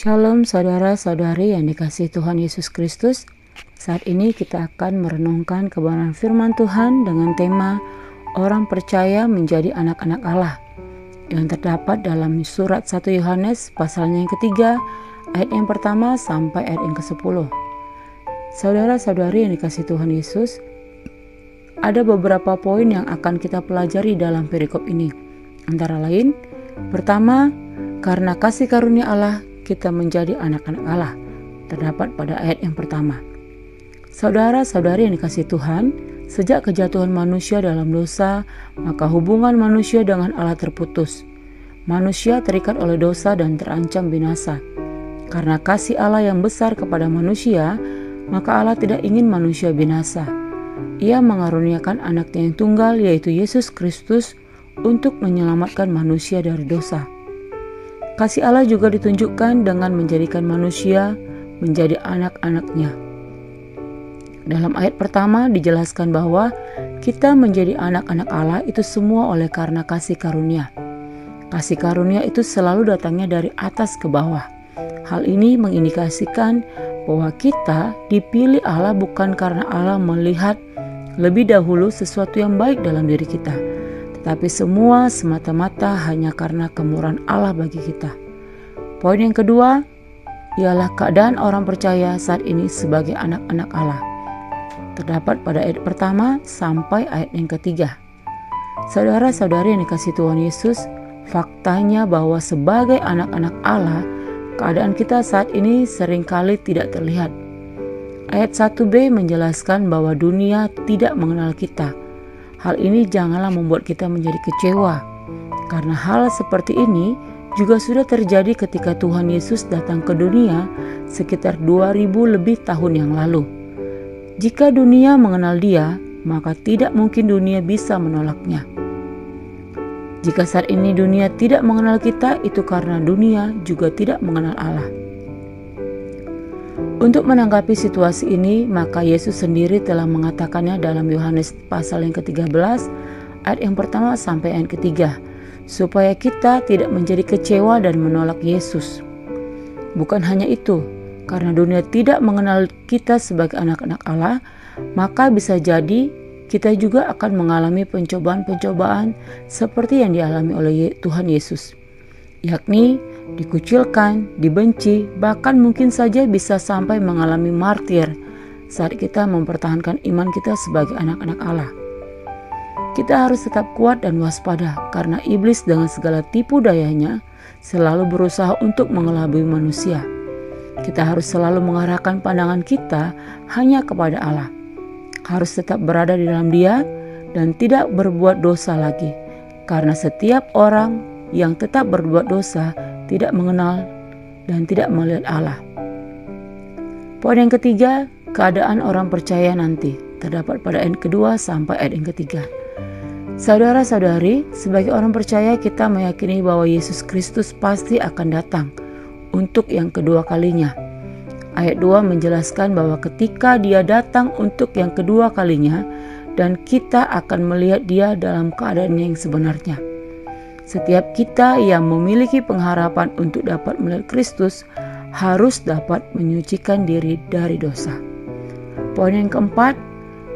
Shalom saudara-saudari yang dikasihi Tuhan Yesus Kristus. Saat ini kita akan merenungkan kebenaran firman Tuhan dengan tema orang percaya menjadi anak-anak Allah yang terdapat dalam surat 1 Yohanes pasalnya yang ketiga, ayat yang pertama sampai ayat yang ke-10. Saudara-saudari yang dikasihi Tuhan Yesus, ada beberapa poin yang akan kita pelajari dalam perikop ini. Antara lain, pertama, karena kasih karunia Allah kita menjadi anak-anak Allah, terdapat pada ayat yang pertama. Saudara-saudari yang dikasihi Tuhan, sejak kejatuhan manusia dalam dosa, maka hubungan manusia dengan Allah terputus. Manusia terikat oleh dosa dan terancam binasa. Karena kasih Allah yang besar kepada manusia, maka Allah tidak ingin manusia binasa. Ia mengaruniakan anaknya yang tunggal, yaitu Yesus Kristus, untuk menyelamatkan manusia dari dosa. Kasih Allah juga ditunjukkan dengan menjadikan manusia menjadi anak-anak-Nya. Dalam ayat pertama dijelaskan bahwa kita menjadi anak-anak Allah itu semua oleh karena kasih karunia. Kasih karunia itu selalu datangnya dari atas ke bawah. Hal ini mengindikasikan bahwa kita dipilih Allah bukan karena Allah melihat lebih dahulu sesuatu yang baik dalam diri kita, tetapi semua semata-mata hanya karena kemurahan Allah bagi kita. Poin yang kedua ialah keadaan orang percaya saat ini sebagai anak-anak Allah, terdapat pada ayat pertama sampai ayat yang ketiga. Saudara-saudari yang dikasihi Tuhan Yesus, faktanya bahwa sebagai anak-anak Allah, keadaan kita saat ini seringkali tidak terlihat. Ayat 1b menjelaskan bahwa dunia tidak mengenal kita. Hal ini janganlah membuat kita menjadi kecewa, karena hal seperti ini juga sudah terjadi ketika Tuhan Yesus datang ke dunia sekitar 2000 lebih tahun yang lalu. Jika dunia mengenal Dia, maka tidak mungkin dunia bisa menolaknya. Jika saat ini dunia tidak mengenal kita, itu karena dunia juga tidak mengenal Allah. Untuk menanggapi situasi ini, maka Yesus sendiri telah mengatakannya dalam Yohanes pasal yang ke-13, ayat yang pertama sampai ayat ketiga, supaya kita tidak menjadi kecewa dan menolak Yesus. Bukan hanya itu, karena dunia tidak mengenal kita sebagai anak-anak Allah, maka bisa jadi kita juga akan mengalami pencobaan-pencobaan seperti yang dialami oleh Tuhan Yesus, yakni dikucilkan, dibenci, bahkan mungkin saja bisa sampai mengalami martir saat kita mempertahankan iman kita sebagai anak-anak Allah. Kita harus tetap kuat dan waspada karena iblis dengan segala tipu dayanya selalu berusaha untuk mengelabui manusia. Kita harus selalu mengarahkan pandangan kita hanya kepada Allah. Harus tetap berada di dalam Dia dan tidak berbuat dosa lagi, karena setiap orang yang tetap berbuat dosa tidak mengenal dan tidak melihat Allah. Poin yang ketiga, keadaan orang percaya nanti, terdapat pada ayat kedua sampai ayat yang ketiga. Saudara-saudari, sebagai orang percaya kita meyakini bahwa Yesus Kristus pasti akan datang untuk yang kedua kalinya. Ayat 2 menjelaskan bahwa ketika Dia datang untuk yang kedua kalinya, dan kita akan melihat Dia dalam keadaan yang sebenarnya. Setiap kita yang memiliki pengharapan untuk dapat melihat Kristus harus dapat menyucikan diri dari dosa. Poin yang keempat,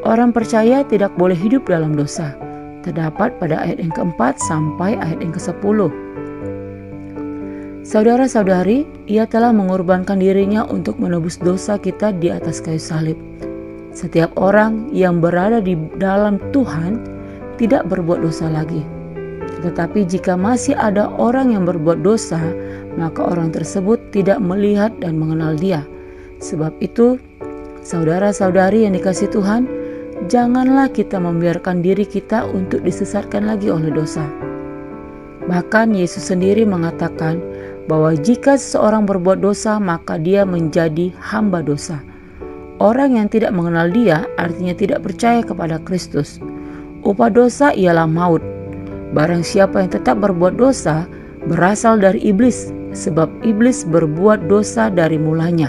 orang percaya tidak boleh hidup dalam dosa, terdapat pada ayat yang keempat sampai ayat yang ke-10. Saudara-saudari, Ia telah mengorbankan dirinya untuk menebus dosa kita di atas kayu salib. Setiap orang yang berada di dalam Tuhan tidak berbuat dosa lagi. Tetapi jika masih ada orang yang berbuat dosa, maka orang tersebut tidak melihat dan mengenal Dia. Sebab itu, saudara-saudari yang dikasihi Tuhan, janganlah kita membiarkan diri kita untuk disesatkan lagi oleh dosa. Bahkan Yesus sendiri mengatakan bahwa jika seseorang berbuat dosa, maka dia menjadi hamba dosa. Orang yang tidak mengenal Dia artinya tidak percaya kepada Kristus. Upah dosa ialah maut. Barang siapa yang tetap berbuat dosa berasal dari iblis, sebab iblis berbuat dosa dari mulanya.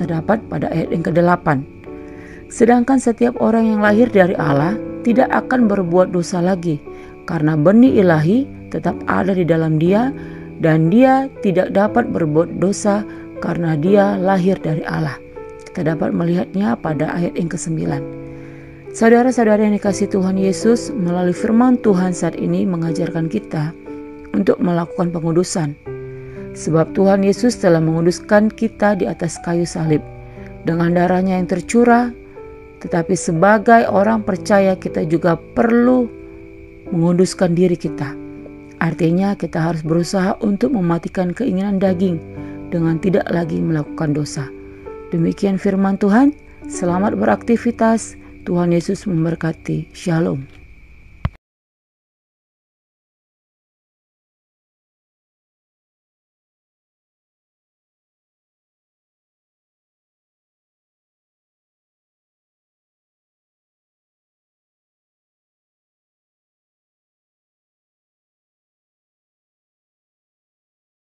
Terdapat pada ayat yang ke-8. Sedangkan setiap orang yang lahir dari Allah tidak akan berbuat dosa lagi, karena benih ilahi tetap ada di dalam dia dan dia tidak dapat berbuat dosa karena dia lahir dari Allah. Kita dapat melihatnya pada ayat yang ke-9. Saudara-saudara yang dikasihi Tuhan Yesus, melalui firman Tuhan saat ini mengajarkan kita untuk melakukan pengudusan. Sebab Tuhan Yesus telah menguduskan kita di atas kayu salib dengan darahnya yang tercurah. Tetapi sebagai orang percaya kita juga perlu menguduskan diri kita. Artinya kita harus berusaha untuk mematikan keinginan daging dengan tidak lagi melakukan dosa. Demikian firman Tuhan. Selamat beraktivitas. Tuhan Yesus memberkati. Shalom.